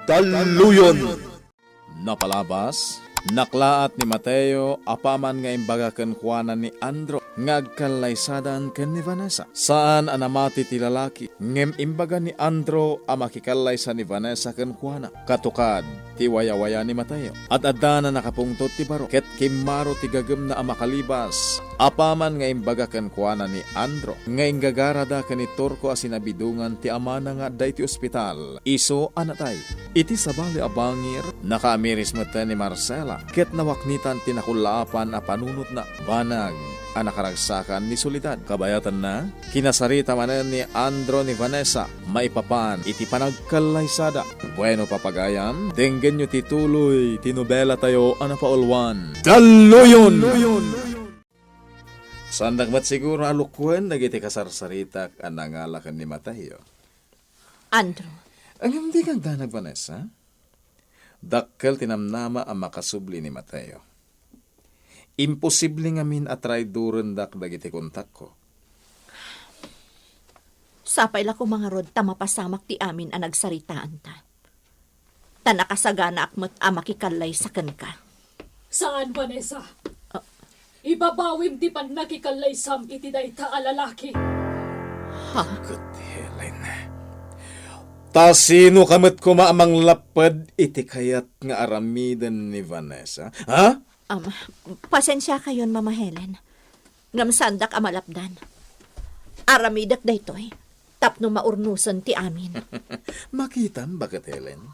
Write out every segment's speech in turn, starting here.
Daluyon. Napalabas, naklaat ni Mateo apaman nga imbaga ken kuanan ni Andro ngagkalaysadan ken ni Vanessa. Saan anamati ti lalaki ngem imbaga ni Andro a makikalaysa ni Vanessa ken kuana. Katukad ti waya-waya ni Mateo. At adda na nakapungtot ti baro ket kimaro ti gagem na makalibas. Apaman nga imbaga ken kuana ni Andro nga inggagarada ken ni Turko a sinabidungan ti amana nga adda iti ospital. Iso anatay. Iti sabali abangir nakaamiris mata ni Marcela ket nawaknitan tinakulapan a panunot na banag a nakaragsakan ni Soledad. Kabayatan na kinasarita manen ni Andro ni Vanessa maipapan iti panagkalaysada. Bueno papagayam denggen nyo tituloy tinobela tayo anapaulwan Daluyon. Sandak ba't siguro alukwen nagiti kasarsaritak ang nangalakan ni Mateo. Andro, Ang hindi kang danag, Vanessa. Dakkel tinamnama ang makasubli ni Mateo. Imposible nga min atray duren dak dagiti kontak ko. sapay la ko mga rod ta mapasamak ti amin ang nagsaritaan ta. Ta nakasagana akmat a makikalay sa ka. Saan, Vanessa? Ibabawim di pan nakikalaysam iti dayta a lalaki. Good Helen. Ta sino kamat ko maamang lapad iti kayat nga aramidan ni Vanessa? Ha? Pasensya kayon, Mama Helen. Ngamsandak a malapdan. Aramidak daytoy. Tapno maurnusan ti amin. Makitam bakit Helen?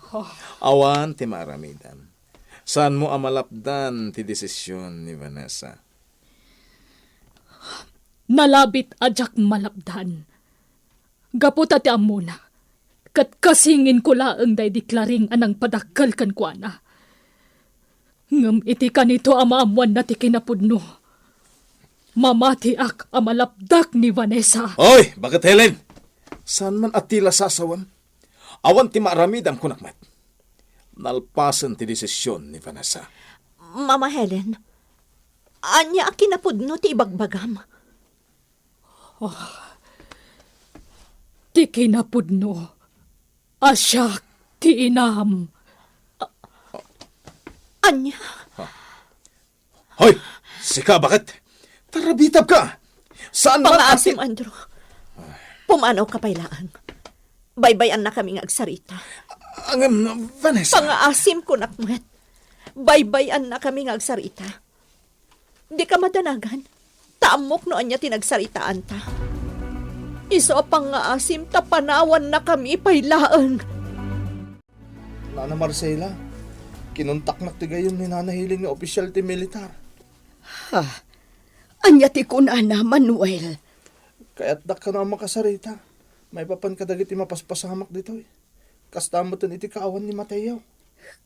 Awan ti maaramidan. Saan mo amalapdan ti desisyon ni Vanessa? Nalabit ajak malabdan. Gaputa ti amuna. Kat kasingin ko laeng day deklaring anang padakkel kan kuana. Ngem iti kanito amaamuan na ti kinapudno. Mamati ak amalapdak ni Vanessa. Oy, bakit Helen? Saan man atila sasawam? Awan ti maaramidam kunakmat. Nalpasan ti desisyon ni Vanessa. Mama Helen, anya a kinapudno ti ibagbagam. Ti kinapudno. Asyak ti inam. Anya? Hoy, sika bakit? Tarabitab ka. Saan man Pangaasim, Andrew. Pumanaw kapaylaan. Baybayan na kami nga agsarita. Ang Vanessa. Pangaasim ko nakmet. Baybayan na kami nga agsarita. Di ka madanagan. Taamok no anya tinagsaritaan ta. Iso pangaasim ta panawan na kami paylaan. Nana Marcela, kinuntak na ti gayon ni Nana Hiling nga opisyal ti militar. Anya ti kunana, Manuel. Kaya't dak ka na makasarita. May papan ka dagiti mapaspasamak dito eh. Kastamutan iti kaawan ni Mateo.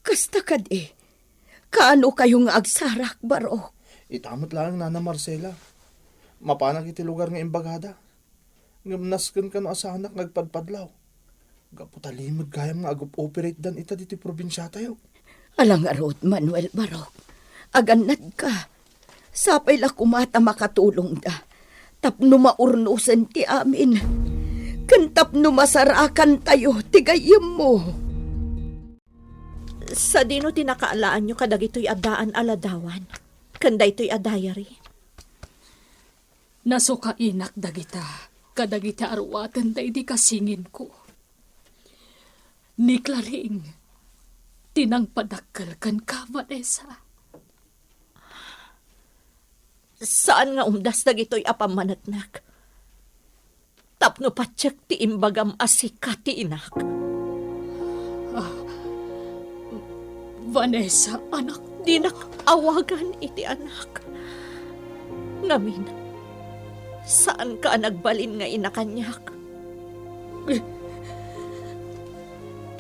Kasta kad kaano kayo nga agsarak, baro? Itamot lang Nana Marcela. Mapanag iti lugar nga imbagada. Ngamnasken ka no asanak ngagpadpadlaw. Gaputalimod kayam nga agup-operate dan ita diti probinsya tayo. Alang arot, Manuel, baro. Aganad ka. Sapay la kumata makatulong da. Tapno maurnusan ti amin. Kantap no masarakan tayo, tigayam mo. Sa dino tinakaalaan nyo kadagito'y adaan aladawan. Kanday to'y adayari. Nasukainak dagita. Kadagita arwatan day di kasingin ko. Ni Claring, tinang padakkel kan ka, Vanessa. Saan nga umdas dagito'y apamanatnak? Tapno patsyak ti imbagam asika ti inak. Vanessa, anak, Dinak awagan iti anak. Ngamin, saan ka nagbalin nga inakanyak?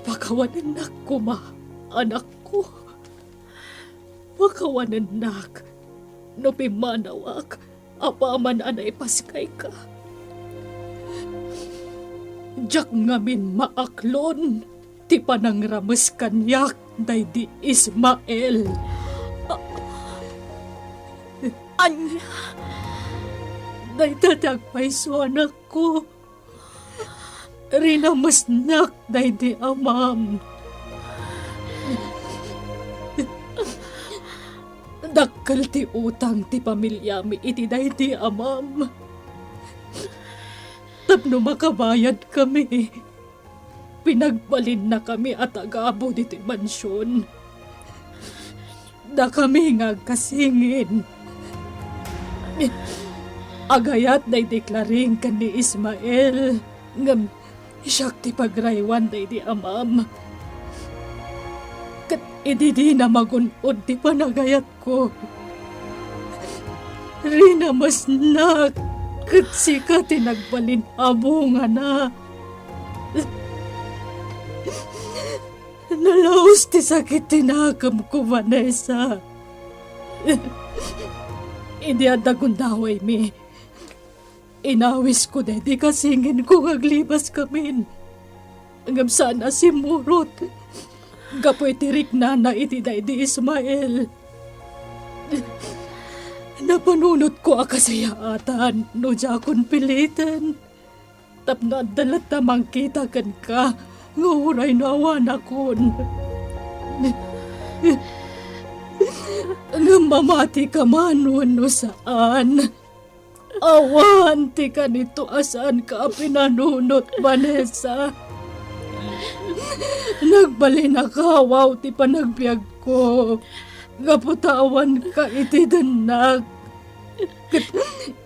pakawanan nak ko ma, anak ko. Pakawanan nak, no pimanawak, apaman anay paskay ka. Jak ngamin maaklon, ti panangramas kanyak, day di Ismael. Anya, Day tatagpay so anak ko. Rinamasnak, day di amam. padakkel ti utang ti pamilya mi iti daydi amam. Tapno makabayad kami. Pinagbalin na kami at agabo dito mansyon. Da kami nga kasingin. Agayat na deklaring kan ni Ismael. Ngam, siyak ti pagraywan na di amam. Kat idi na magunod ti panagayat ko. Rina mas nak. Kat sika tinagbalin abunga na. Nalaos ti sakit tinakam ko, Vanessa. Hindi ang dagundaway mi. Inawis ko di kasingin ko aglibas kamin. Hanggang sana si Murot. Gapoy tirik na iti di Ismael. Napanunot ko akasayaatan no jakon pilitan. Tapno dalat tamang kita kan ka. Nguray nawan akon. Nga mamati ka man no saan. Awan ti ka nito asan ka pinanunot, Vanessa. Nagbalinakawaw ti panagbiag ko. Gaputawan ka iti danak.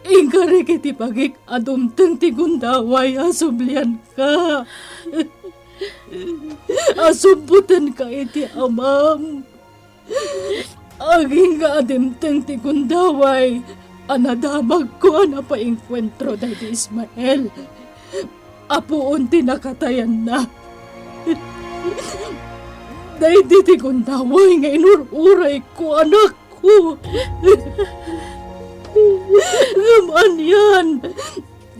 Ingkari kiti pagik adumteng ti gundaway asublian ka. Asumputan ka iti amam. Aging ka adimteng ti gundaway. Anadamag ko na paingkwentro dahi di Ismael. Apuon ti nakatayan na. Dahi di ti gundaway nga inururay ko anak ko. Gaman yan.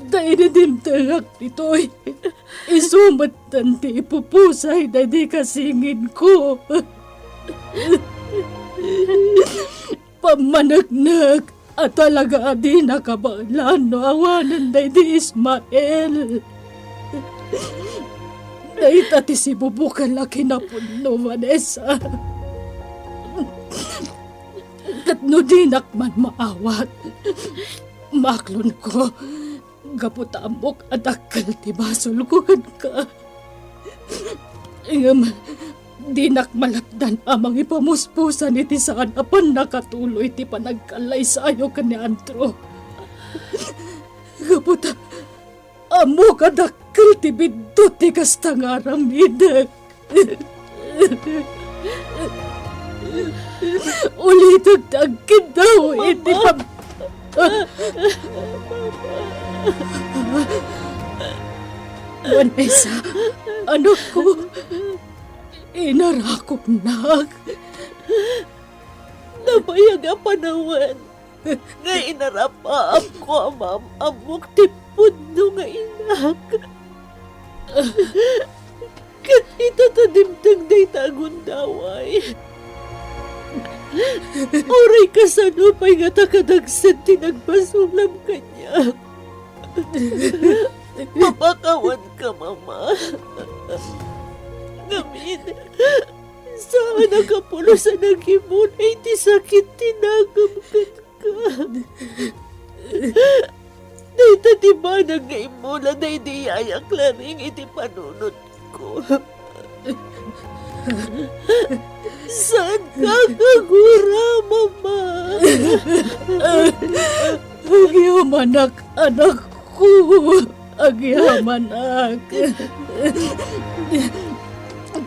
Dahi di dimtengak nito'y. Isumatan ti ipupusay dahi di kasingin ko. Pamanagnak at talaga di nakabalan no awanan dahi di Ismael. Dahi tati si bubukan laki na puno, Vanessa. Katno di nakman maawat. Maklon ko, gaputamok at akal ti basol ko ka. Di nakmalapdan amang ipamuspusan iti saan apan nakatuloy ti panagkalay sayo ka ni Andro. Gaputa, amo kadakkel ti bidot ti kastangaramid. Ulitag tagkid daw iti Vanessa, anak ko, inarakop na. Nabayag ang panawan. Nga inarapaam ko amam amok ti puno nga inak. Kat itatadimtang day tagundaway. Oray ka sa lupay nga takadagsan tinagpasulam kanya. Mapakawan ka, mama. Ngamin, saan nakapulo sa naghimunay ti sakit tinagam ka. Day tatibanag nga imula day di ayak laring iti panunod ko. Saan ka kagura, mama? Agyamanak, anak ko. Agyamanak.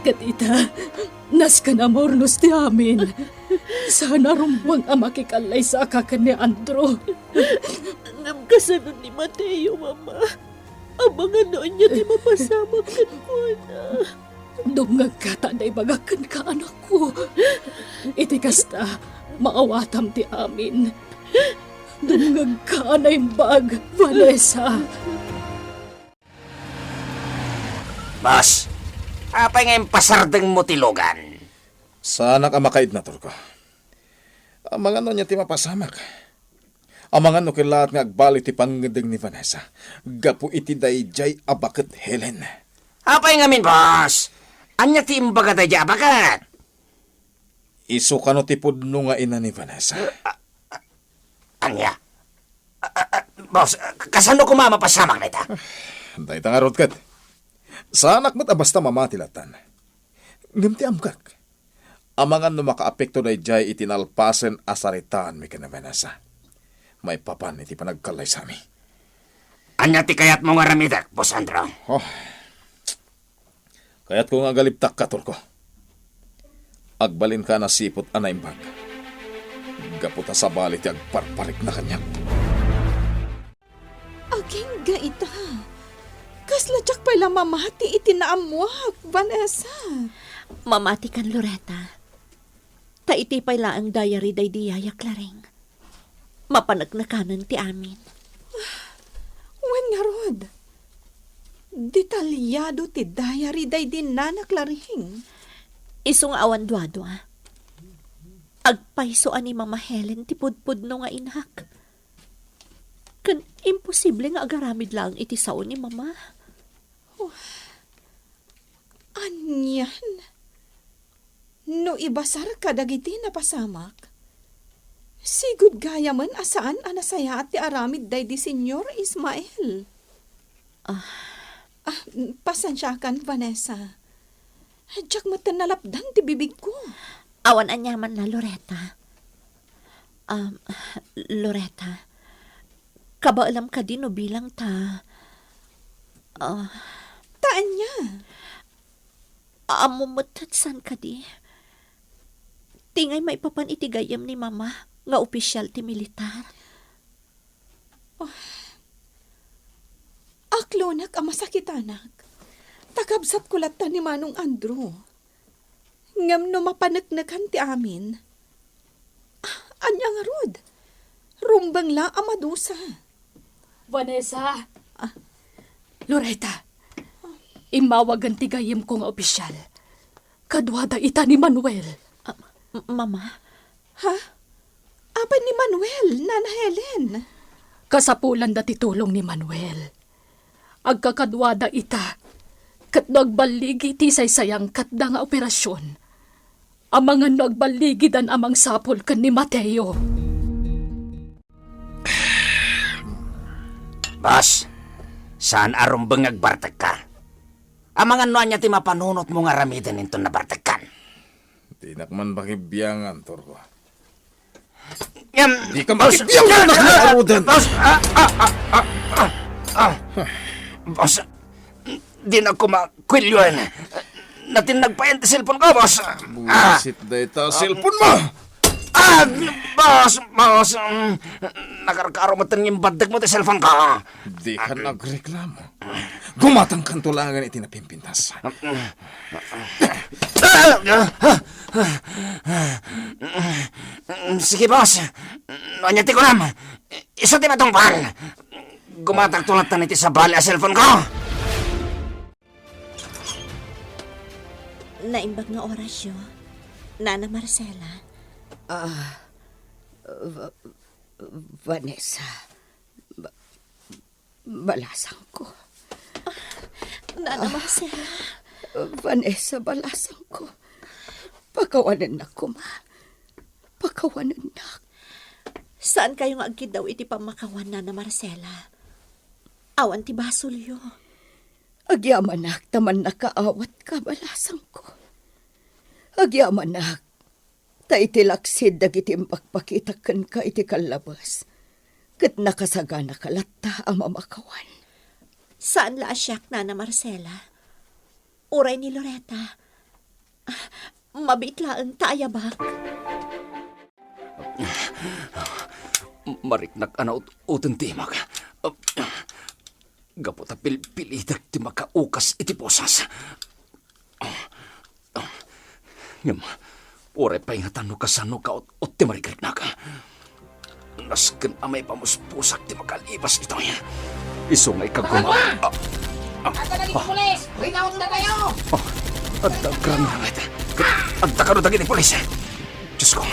Katita, nas ka na mornos ti amin. Sana rumbang ang makikalay sa akakan ni Andro. Ngam kasanod ni Mateo, mama. Ang mga noon niya di mapasamak ko na. Dungag ka tanay bagakan ka, anak ko. Iti kasta, maawatam ti amin. Dungag ka na bag, Vanessa. Boss, apay ngayon pasardeng mo tilugan. Sana ka makaid na, Turko. Ang mga no niya ti mapasamak. Ang mga no kilaat nga agbalik ti panggedeng ni Vanessa. Gapu iti dayjay abaket Helen. Apay ngamin, boss. Anya ti imbaga tayo abakat. Iso ka no tipod no nga ina ni Vanessa. Anya? Boss, kasano ko mapasamak na ita? Day tangarot kat. Sa anak mo't basta mamatilatan. Ngamti amkak. Amangan no makaapekto na jay itinalpasen asaritaan mi kana Vanessa. May papan iti panagkalay sa mi. Anya ti kayat mo nga ramidak, Boss Andro? Oh. Kaya't ko nga galiptak ka, Turko. Agbalin ka na sipot anaimbag. Gaputa sa balit agparparik na kanya. Aging gaita. Kasladyak pa lang mamati itinaamuak, Vanessa. Mamati kan, Loretta. Taitipay lang ang diary day diyaya, Claring. Mapanagnakanan ti amin. Wen nga rod. Detalyado ti diary day din na, Claring. Isong awan dwa-dwa. Agpaisoan ni Mama Helen ti pudpud no nga inhak. Kan imposible nga agaramid lang iti sao ni Mama. Anyan. No ibasar ka dagiti napasamak. Sigud gaya man asaan anasaya at ti aramid day di Senyor Ismael. Pasensya kan, Vanessa. Diyak matan nalapdan ti bibig ko. Awan anyaman na, Loretta. Loretta, kabaalam ka din o bilang ta... Taan niya? Amumutatsan ka di. Tingay maipapan itigayam ni Mama nga opisyal ti militar. Aklonak ang masakitanak. Takabsat kulat ta ni Manong Andrew. Ngam no mapanagnagan ti amin. Anya nga rod. Rumbang la amadusa. Vanessa! Loretta, imawagan ti gayem ko nga opisyal. Kadwada ita ni Manuel. Mama? Ha? Apa ni Manuel, Nana Helen? Kasapulan da ti tulong ni Manuel. Agkakadwada ita. Kat nagbaligi ti saysayang katda nga operasyon. Amangan nagbaligi dan amang sapol kan ni Mateo. Boss, saan arumbang agbartag ka? Amangan no anya ti mapanunot mo nga ramidan into na bartagkan. Tinakman bakibiyangan, Turko. Di ka makibiyangan na kanarudan! Boss, di na ko makwilyon. Natin nagpayan ti cellphone ko, boss. Busit da ita cellphone mo! Boss, nakarkaro mo yung badag mo ti cellphone ko. Di ka nagreklamo. Gumatang kantulangan iti napimpintas. Sige, boss. Nanyati ko nam. Isa ti matong pan. Gumatang tulatan iti sa bali a cellphone ko. Naimbag nga orasyo, Nana Marcela. Vanessa, balasang ko. Nana Marcela. Vanessa, balasang ko. Pakawanan na ko, ma. Pakawanan na. Saan kayo nga agkid daw iti pamakawan, Nana Marcela? Awan ti basulyo. Agyamanak, taman nakaawat ka, balasang ko. Agyamanak, ta iti laksid dagiti pakpakitakan ka iti kalabas. Kat nakasagana kalatta ang mamakawan. Saan la asyak, Nana Marcela? Uray ni Loretta. Mabitlaan taayabak. Mariknak ana utang timag. Gapota pilidag ti makaukas iti posas. Ngam, oray pa ingatan no kasano ka o ti mariknak. Nasken amay pamuspusak ti makalibas ito. Isungay ka guma. Agad na dito, pulis! Rinaon na kayo! At grabe na ito. At takaro dagiti pulis. Diyos ko,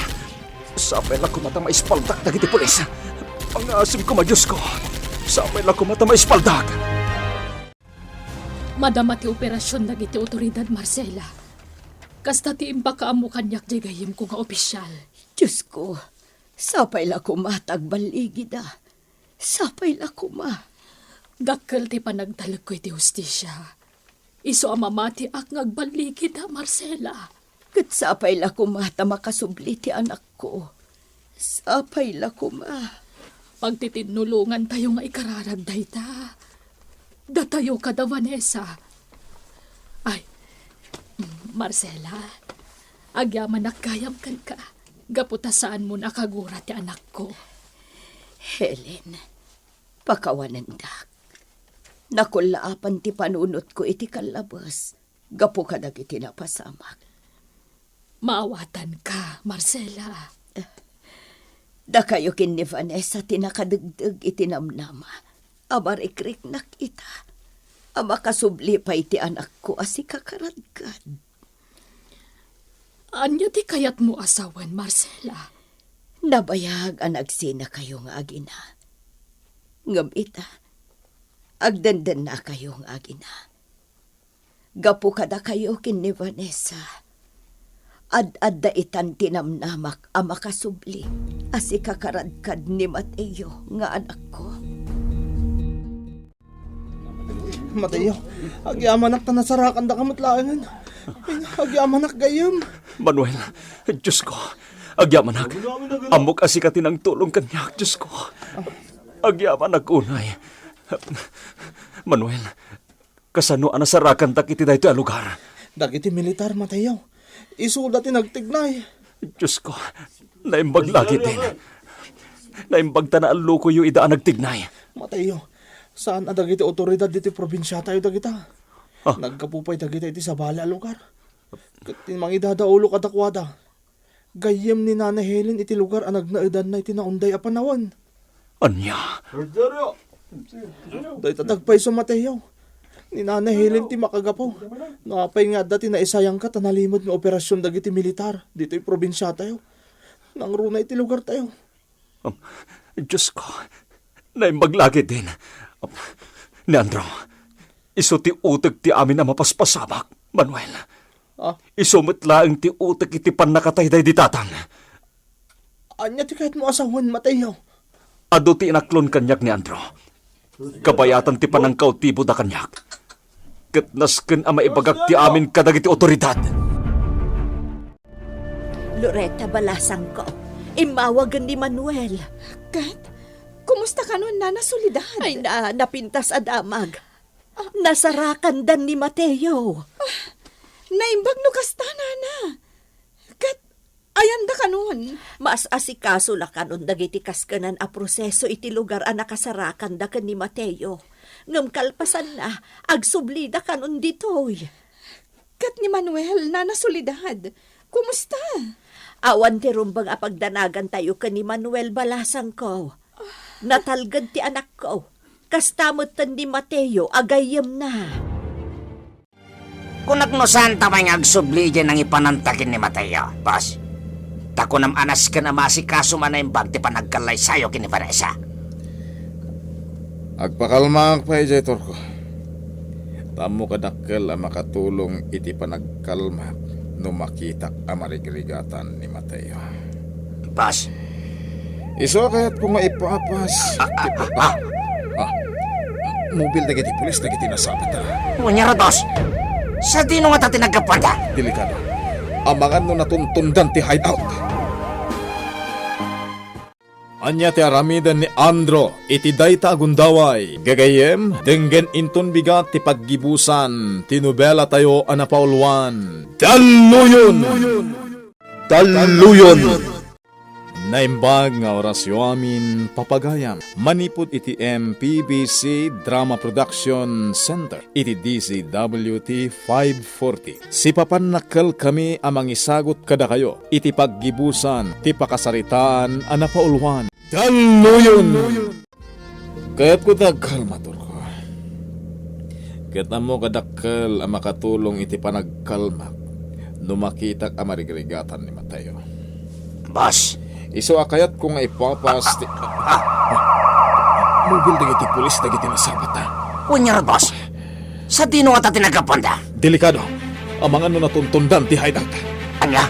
sapay lang kumata maispaldak dagiti pulis. Ang asim ko ma, Diyos ko. Sapay lang kumata maispaldak. Madama ti operasyon dagiti otoridad, Marcela. Kasta ti imba ka amo kanyak di gayim ko nga opisyal. Diyos ko, sapay la kumatag baligid ah. Sapay la kuma. Dakkel ti panagdalag ko iti hustisya. Iso amamati ak ngagbaligid ha, Marcela. Kat sapay la kumata makasubli ti anak ko. Sapay la kuma. Pagtitinulungan tayo nga ikararagday ta. Datayo ka da, Vanessa. Ay, Marcela, agyaman nakayam kan ka. Gaputasaan mo nakagura ti anak ko. Helen, pakawanandak. Nakulaapan ti panunot ko iti kalabas. Gapo ka dagiti napasamak. Maawatan ka, Marcela. Da kayo kin ni Vanessa tinakadagdag iti namnama. Abarikrik nak ita. Ama kasubli pa iti anak ko asi kakaradkad. Anya ti kayat mo asawan, Marcela? Nabayag ang agsina kayo nga agina. Ngam ita, agdandan na kayo nga agina. Gapu kada kayo kin ni Vanessa. Ad-adda itan tinamnamak ama kasubli. Asi kakaradkad ni Mateo nga anak ko. Mateo, agyamanak ta nasarakan da kamatlaangan. Agyamanak gayam. Manuel, Diyos ko, agyamanak. Amok asikatin ang tulong kanyak, Diyos ko. Agyamanak unay. Manuel, kasano anasarakan tak iti dayto a lugar? Dagiti militar, Mateo. Isuda ti nagtignay. Diyos ko, naimbag lagi din. Naimbag ta na aluko yu idaan nagtignay. Mateo, saan ang dagiti otoridad diti probinsya tayo dagita? Nagkapupay dagita iti sa bala lugar. Katin mangidadaulo kadakwada. Gayem ni Nana Helen iti lugar ang nagnaidan na iti naunday a panawan. Anya? Day tatagpay sa Mateo. Ni Nana Helen ti makagapo. Nakapay nga dati na isayang ka tanalimod ng operasyon dagiti militar. Dito yung probinsya tayo. Nangruna iti lugar tayo. Diyos ko, naimbag lagi din. Leandro, iso ti utag ti amin na mapaspasamak, Manuel. Isumot laang ti utag iti panakatayday di tatang. Anya ti kahit mo asawan, Mateo. Ado ti inaklon kanyak ni Andro. Kabayatan ti panangkaw tibo da kanyak. Katnasken ama ibagak ti amin kadagiti otoridad. Loretta, balasang ko. Imawagan ni Manuel. Kat, kumusta ka nun, Nana Soledad? Ay napintas adamag. Nasarakan dan ni Mateo. Naimbag no kasta, Nana. Kat, ayan da ka nun. Mas asikaso la kanon dagiti kaskanan a proseso iti lugar a nakasarakan da kan ni Mateo. Ngam kalpasan na, agsublida kanon ditoy. Kat ni Manuel, Nana Soledad. Kumusta? Awan ti rumbang apagdanagan tayo kan ni Manuel balasang ko. Natalgad ti anak ko. Kastamot tan ni Mateo, agayem na. Kung nagnusan tamay nga agsubli dyan ang ipanantakin ni Mateo, boss. Tako nam anas ka na masikaso man na yung bag ti panagkalay sayo kini Vanessa. Agpakalmak pa ijay torko. Tamo kadakkel ang makatulong iti panagkalmak no makita ang marigrigatan ni Mateo. Boss. Iso kaya't kung maipapas. Mobil na giti pulis na giti nasabata. Munyara, boss. Sa dino nga ta tinagkapanda? Delikado. Amangan no natuntundan ti hideout. Anya ti aramidan ni Andro iti dayta agundaway. Gagayem, denggen inton bigat ti paggibusan, tinubela tayo anapauluan. Daluyon! Daluyon! Naimbag nga orasyo amin papagayam. Manipod iti MPBC Drama Production Center. Iti DCWT 540. Sipapan nakkel kami amang isagot kada kayo. Iti paggibusan, ti pakasaritaan, anapauluan. Daluyon! Kaya't ko dagkalmator ko. Kita mo kadakkel ang makatulong iti panagkalmak. Numakitak ang marigrigatan ni Mateo. Boss. Iso akayat ko nga ipapas ti... Mobil dagiti pulis dagiti nasabata. Munyara, boss. Sa dino nga ta tinagkapanda? Delikado. Amang ano natuntundan ti hideout. Anya?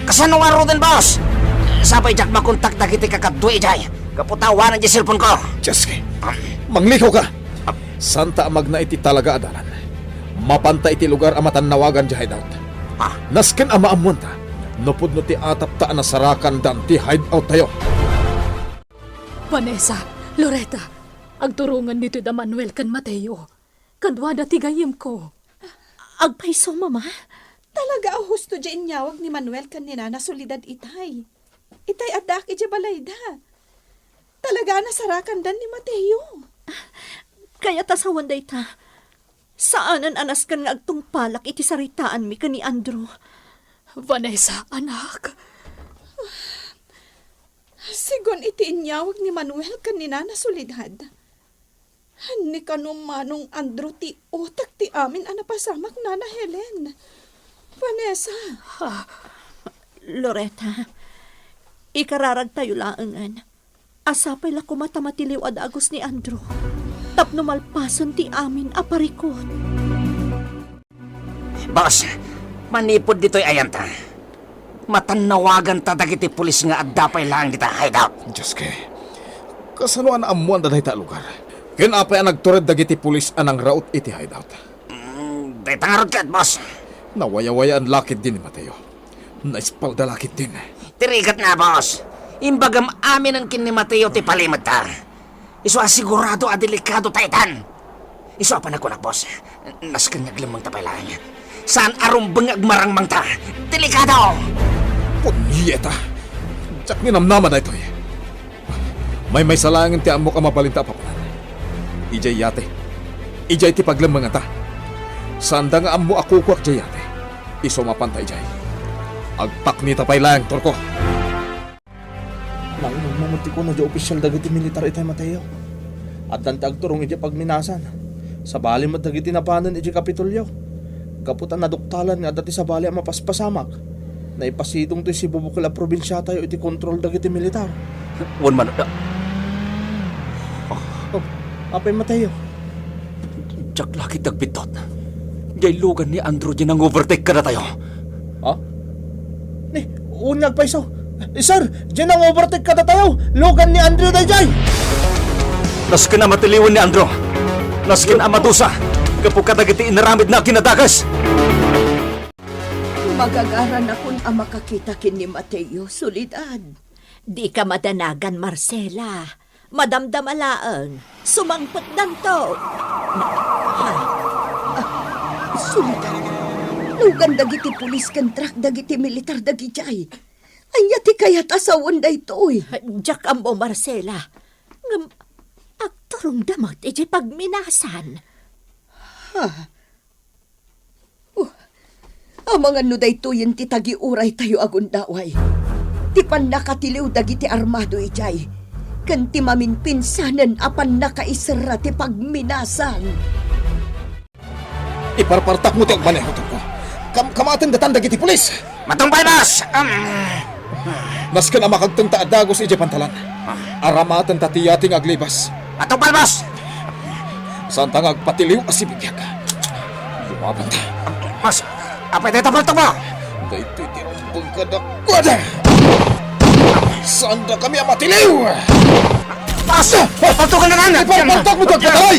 Kasano nga ro din, boss? Sabay jak makontak dagiti kakadwa ijay. Kaputawanan di cellphone ko. Jeske, manglikaw ka. Santa magna iti talaga adalan. Mapanta iti lugar amatan nawagan di hideout. Ah, Nasken ama amuan ta. Nupod no ti atap ta na sarakan dan ti hideout tayo. Vanessa, Loretta, agturungan nito da Manuel kan Mateo. Kadwa na tigayim ko. Agpaiso, mama. Talaga ang husto dyan nyawag ni Manuel kanina na solidad itay. Itay adak iti balayda. Talaga nasarakan dan ni Mateo. Kaya tasawan day ta. Saanan anas kan nga agtungpalak iti saritaan mi kani Andrew. Vanessa, anak. Sigon iti inyawag ni Manuel kanina na solidad. Hani kanumanong Andrew ti otak ti amin anapasamak na na Helen. Vanessa. Loretta, ikararag tayo laangan. Asapay la kumatamatiliw ad agos ni Andrew. Tapno malpasan ti amin aparikot. boss, manipod dito'y ayanta. Matanawagan ta dagiti pulis nga addapay lang dita hideout. Jeske, kasano an amuan da ta lugar. Ken apay ang nagtured dagiti pulis anang raot iti hideout. Day tangarod kat, boss. Nawaya-waya ang lakit din ni Mateo. Naispalda lakit din. Tirigat nga, boss. Imbagam amin ang kin ni Mateo ti palimad ta. Iso asigurado a delikado taitan. Iso pa nagkunak, boss. Naskan naglamang tapay lang. Saan arumbang agmarangmang ta? Delikado! Punyeta! Tsak ninamnaman na ito'y. May salangin ti amok ang mabalinta papanan. Ijay yate. Ijay ti paglamang ta. Sanda nga amo ako kuwak jay yate. Iso mapantay jay. Agtak ni tapay lang, Torko. Nang mamuti ko na di opisyal dagiti militar itay Mateo. At dante agturong iti pagminasan. Sa bali mat dagiti napanan iti Kapitolyo. Kaputan na duktalan nga dati sa bali ang mapaspasamak. Naipasidong to'y si Bubukala probinsya tayo iti kontrol dagiti militar. Wan man, Oh, apay Mateo. jak laki dagbitot. Jay lugan ni Andrew dyan ang overtake ka na tayo. Ha? Ni, unyag pa iso. Sir, dyan ang overtake ka na tayo. Logan ni Andrew Dayjay. Nasken na matiliwan ni Andrew. Nasken na madusa. Kapag kadagiti inaramid na kinadagas. Magagaran akong ang makakita kin ni Mateo, solidad. Di ka madanagan, Marcela. Madamdamalaang. Sumangpot danto. Solidad. Lugan dagiti pulis kan trak dagiti militar dagiti. Anya ti kayat asawan da ito'y. Jack ambo, Marcela. Ngam, aktorong damot iti pagminasan. Ang mga nuday tuyin ti tagiuray tayo agundaway. Ti pan nakatiliw dagiti armado ijay. Kan ti maminpinsanan apan nakaisara ti pagminasan. Iparpartak mo ti agmaneho, Torko. Kamaten datan dagiti pulis. Matumpay, boss! Nasken ang makagtang taadagos iti pantalan. Aramatan tatiyating aglibas. Matumpay, boss! Santa nga agpatiliw asibigyak. Lumaban ta. Boss, apay tayo tapaltok mo? Dahito itirumbang kadakwada. Sanda kami ang matiliw. Boss! Paltukan na lang! Iparpartak mo ti agpatay.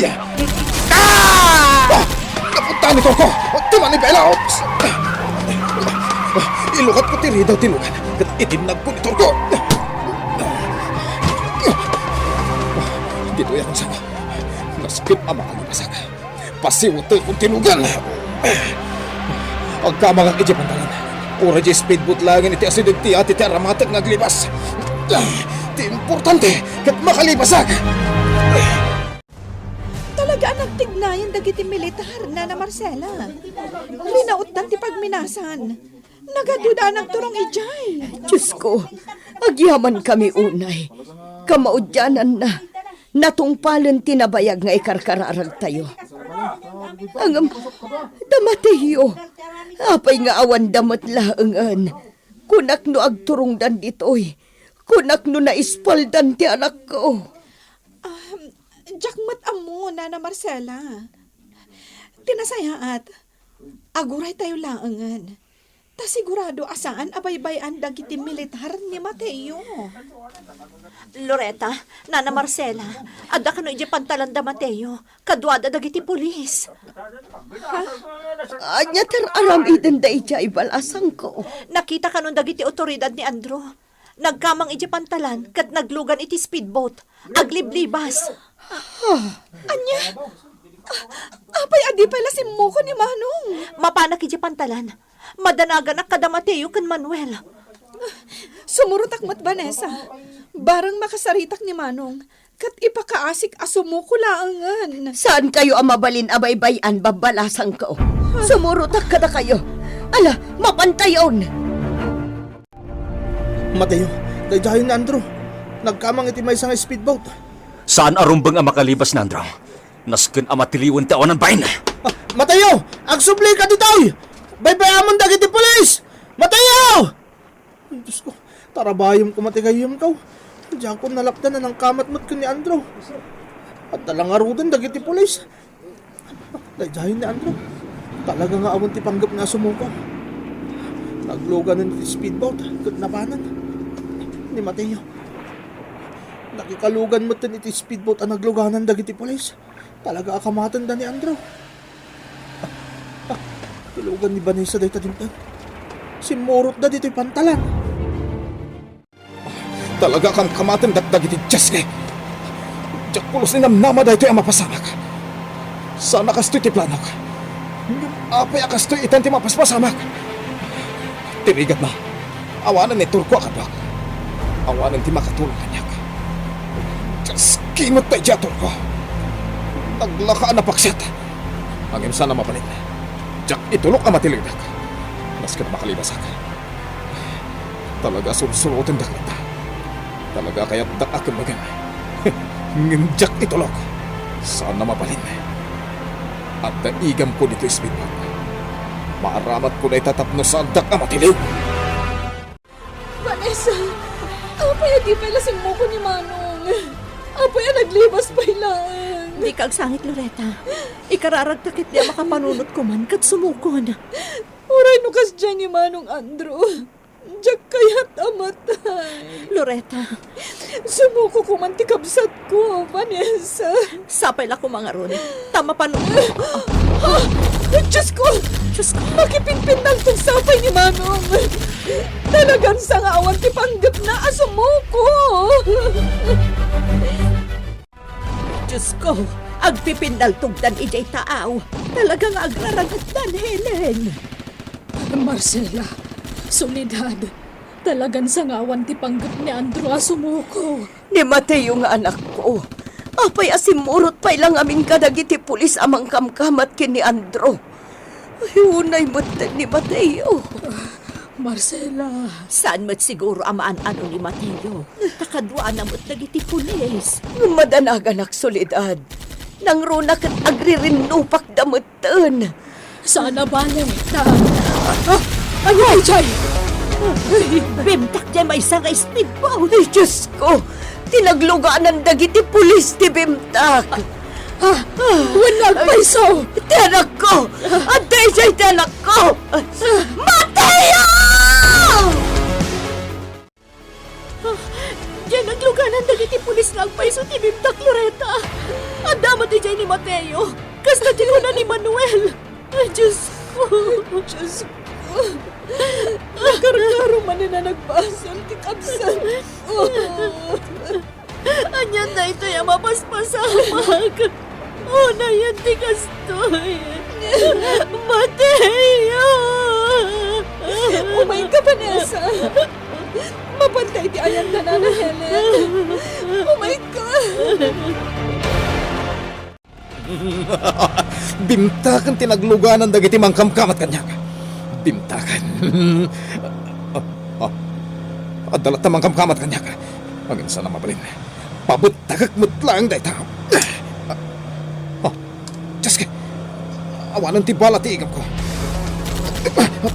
Napunta ni Torko. Tumani bela. Ilukat ko tiri daw tilugan. Kat itinag ko ni Torko. Dito yan ang sama. Naskip ang mga lipasak. Pasiwatoy kong tilugan. Agkamangang iti pantalan. Ura di speedboat langin iti asidagti at iti aramatag naglipas. Ti importante kat makalipasak. Talaga nagtignayan dagiti militar na Marcela. Linautan ti pagminasan. Nagaduda ng turong ijay. Diyos ko, agyaman kami unay. Kamaudyanan na. Natungpalan tinabayag nga ikarkararag tayo. Ang Mateo, apay nga awan damat laangan. Kunak no agturungdan ditoy. Kunak no naispaldan ti anak ko. Jack mat amo na Marcela. Tinasayaat. Aguray tayo laangan. Ta sigurado asaan abaybayan dagiti militar ni Mateo. Loretta, Nana Marcela, adda kano iti pantalanda Mateo, kadwada dagiti pulis. Anya aramiden da ija ibalasang ko. Nakita kanon dagiti otoridad ni Andro. Nagkamang iti pantalan, kat naglugan iti speedboat. Agliblibas. Anya? Apay adi pala si Moko ni Manong. Mapanak iti pantalan. Madanagan na kada Mateo kan Manuel. Sumurutak mat Vanessa. Barang makasaritak ni Manong. Kat ipakaasik asumuko laangan. Saan kayo ang mabalin abaybayan babalasang ko? Sumurutak kada kayo. Ala, mapantayon! Mateo, daydayon na Andro. Nagkamang iti may isang speedboat. Saan arumbang ang makalibas, Nandro? Nasken ang matiliwan taon ng bayan. Mateo! Agsubli ka ditoy! Baybayamon dagiti pulis! Mateo! Ay, Diyos ko, tarabayom ko matigayom kaw. Diyan ko nalapdan na ng kamatmat ko ni Andro. At talang arudan dagiti pulis. Daydayon ni Andro. Talaga nga awon ti panggap nga sumuko. Naglugan ng speedboat, kat napanan. Ni Mateo. Nakikalugan mo iti speedboat ang nagluganan dagiti pulis. Talaga akamatan da ni Andro. Tilugan ni Vanessa dahi tadimtan. Simurot da dito'y pantalan. Talaga kang kamatan dagiti Jeske. Diyak pulos ni namnama dahi to'y ang mapasamak. Sana kasto'y ti planak. Apay akasto'y itan ti mapaspasamak. Tirigat na. Awanan ni Turko akabak. Awanan ti makatulong kanyak. Diyas kimot tayo dya Turko. Naglakaan na paksat. Ang imsa na mapalit. Diyak itulok ang matilidak. Mas ka na makalibasak. Talaga sulsulutin daklata. Talaga kaya't dakakan bagan. Ngimjak itulok. Saan na mapalin. At naigam ko dito speedboat. Maaramat ko na itatapno sa dak ang matiliw. Vanessa, apay adi pala si Moko ni Manong. Apay naglibas pa ilaan. Di kag sangit, Loretta. Ikararagtakit di makapanunot ko man kat sumukon. Uray no kas dyan ni Manong Andro. Diyak kaya't amatay. Loretta, Sumuko ko man ti kabsat ko, Vanessa. sapay la ko mga ron. Tama panunot. Diyos ko! Diyos ko. Makipinpindal tong sapay ni Manong. Talagang sa awan ti panggap na asumuko. Diyos ko, agpipindal tugdan ijay taaw. Talagang agraragat Helen. Marcela, solidad. Talagan sa ngawan ti panggap ni Andro asumuko. Ni Mateo nga anak ko. Apay asimurot pa ilang amin kadagiti pulis amang kamkamat kini Andro. Ay, unay mutan ni Mateo. Marcela, Saan mo't siguro amaan ano ni Mateo? Kakadwaan na mo't nagiti pulis. Madanagan ak solidad. Nang runak at agririnupak damutan. sana bale ta. Ay, Jay! Bimtak dyan may isang speedboat. Ay, Diyos ko! Tinaglugaan ng dagiti pulis ti Bimtak. Wanag paiso! Tiyanak ko! Antay siya'y tiyanak ko! Mateo! Diyan ang luganan dagiti pulis nga agpaiso ti Bimtak, Loretta. Ang damat di dyan ni Mateo. Kasta di ko na ni Manuel. Ay, Diyos ko. Diyos ko. Nagkargaro man na nagbasol ti kabsat ko. Anyan na ito yung mapaspasamag. Oh, na yan ti kastoy. Mateo! Umay ka, Vanessa. Mapantay ti ayan na na Helen. Umay ka. Bimtakan tinagluganan dagiti mangkamkamat kanyak. Bimtakan. Adalat na mangkamkamat kanyak. Ang insa na mabalin. Pabutagak mutlang day tao. Diyos ka. Awanan ti bala ti igam ko.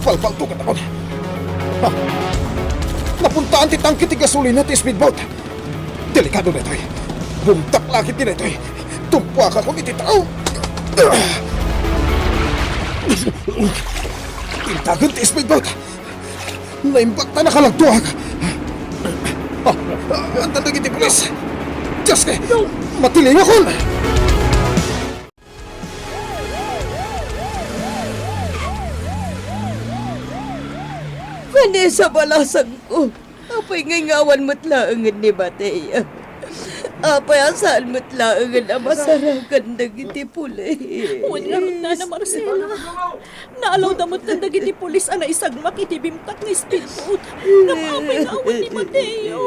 Palpal tukat ako. Napuntaan ti tangki ti gasolina ti speedboat. Delikado na ito'y. Bumtak lakit din ito'y. Tumpuak ako ni ti tao. Intagan ti speedboat. Naimbakta na kalagtuhag. Ang tatagin ti pulis. Diyos kay, matiling ako. Vanessa, balasang ko. Apay ngayon mo't laangan ni Mateo. Apay asaan mo't laangan na masaragan na giti puli. Huwag na na Marcela. Naalaw damot na dagiti pulis ana isagmak iti bimtak nga speedboat. Napapay na awan ni Mateo.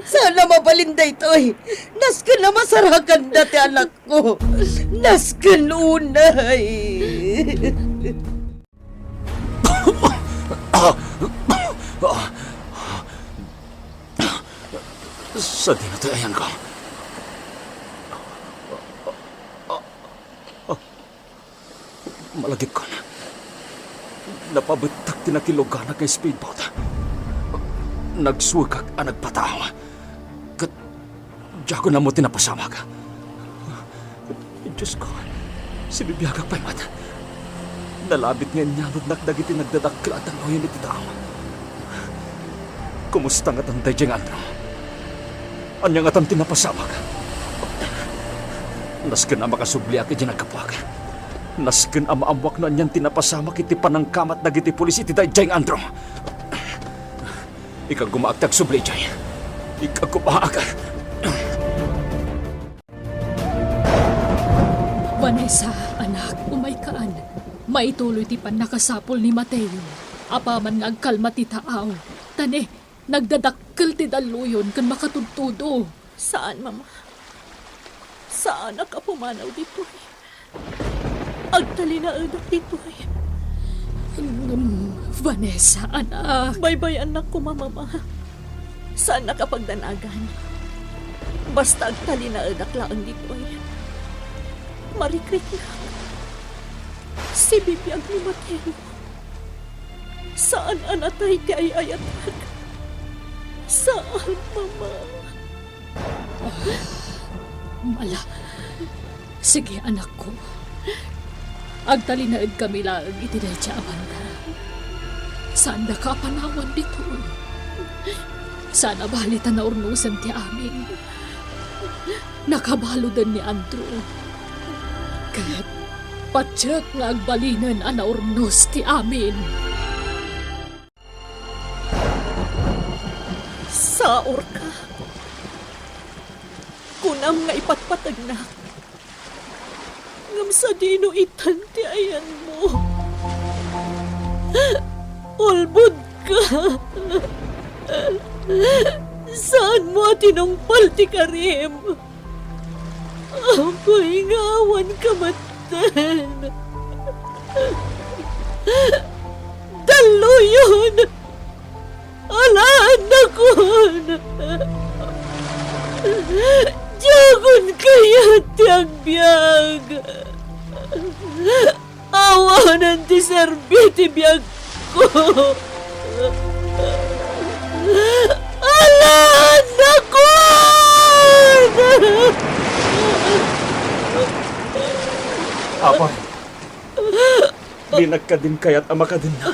Sana mabalinda ito'y. Naskan na masaragan na ti anak ko. Naskan unay. Sa dinatayan ko. Malagip ko na. Napabitak tinakiloganan kay speedboat. Nagsugag ang nagpatawa. Kat, diya ko na mo tinapasamag. Diyos ko, si bibiyagak pa'y mata. Nalabit ngayon niya nagdagiti nagdadakla at ang hoyan iti tao. Kumusta nga tantay diyang Andro? Anya nga tam tinapasamag. Nasken ang makasubli aki dyan nagkapwag. Nasken ang maamwak na anyan tinapasamag iti panangkamat nagiti pulis iti dayang Andro. Ika gumaagtag subli dyan. Ika gumaagtag. Vanessa, anak, umaykaan. Maituloy ti pan nakasapol ni Mateo. Apaman nga agkalma ti taaw. Tane, nagdadakkel ti daluyon kan makatudtudo. Saan, Mama? Saan ka pumanaw dito? Agtalinaadak dito. Vanessa, anak. Bye-bye, anak ko, Mama. Saan nakapagdanagan? Basta agtalinaadak lang dito. Marikrit na. Si bibiyag ni Mateo. Saan anatay ti ay ayatag? Saan, Mama? Mala. Sige, anak ko. Agtalinaid kami lang itiday siya, Amanda. Saan na ka panawan dito? Sana balitan na urnusan ti amin. Nakabalo din ni Andrew. Kahit patsyak nga agbalinan ang naurnos ti amin. Saor ka. Kunam nga ipatpatag na. Ngam sa dino itanti ayan mo. Ulbud ka. Saan mo tinungpal ti Karim? Ako'y ngawan ka matan. Dalo yun! Alaan na kun! Diyagon kaya tiyang biyag! Awanan ti serbi ti biyag ko! Alaan na kun! Apay, dinag ka din kaya't ama ka din na.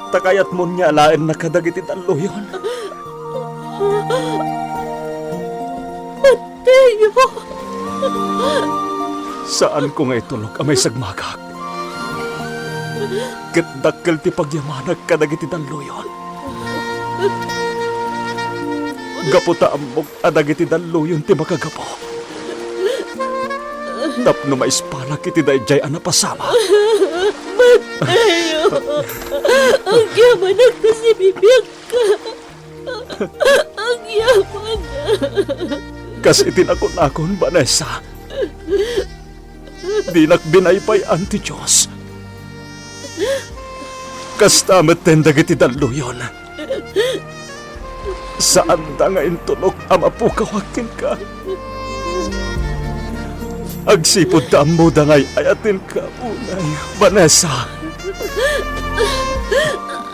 Takayat mo niya alain na kadagiti taluyon. Mateo! Saan ko nga itulog amay sagmagak? Katdakkel ti pagyamanag kadagiti taluyon. Gaputa ambog adagiti taluyon ti makagapo. Tapno maispanak iti dayjay anapasama. Mateo! Ang yaman na kasi bibiyag ka! Ang yaman na! Kas itinakon-akon, Vanessa. Dinak binaypay anti Diyos. Kas tamat tendag iti daluyon. Saan da nga intulok amapukawakin ka? Agsipod ta mo dangay ayatin ka unay, Vanessa.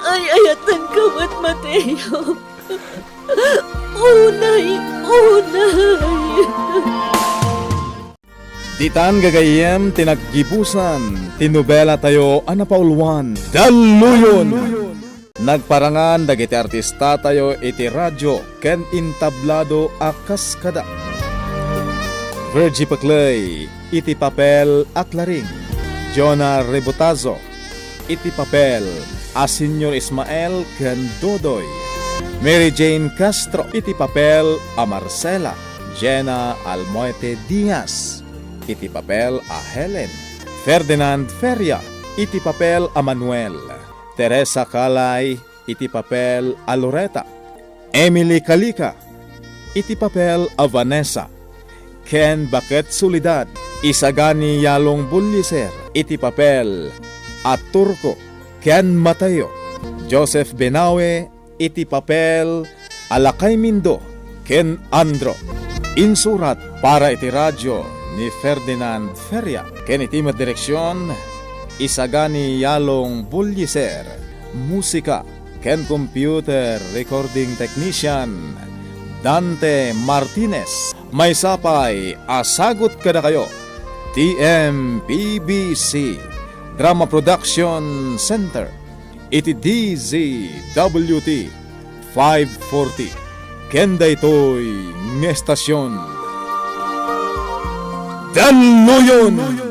Ay ayatan ka mat Mateo. Unay, unay. Ditan gagayem tinaggibusan, tinubela tayo anapaulwan, daluyon. Nagparangan dagiti artista tayo iti radyo ken intablado akas kada. Virgie Paclay, iti papel aklaring. Jonah Rebotazo, iti papel a Senyor Ismael ken Dodoy. Mary Jane Castro, iti papel a Marcela. Jenna Almoete Diaz, iti papel a Helen. Ferdinand Feria, iti papel a Manuel. Teresa Calay, iti papel a Loreta. Emily Calica, iti papel a Vanessa. Ken Baket Solidad, Isagani Yalong Bulliser, iti papel a Turco. Ken Mateo. Joseph Benawe, iti papel a Lakay Mindo. Ken Andro. Insurat para iti radyo ni Ferdinand Feria. Ken iti direksyon Isagani Yalong Bulliser. Musika ken computer recording technician Dante Martinez. May sapay asagot kada kayo. TMPBC Drama Production Center. Iti DZWT 540. Kenda ito'y ngestasyon. Daluyon!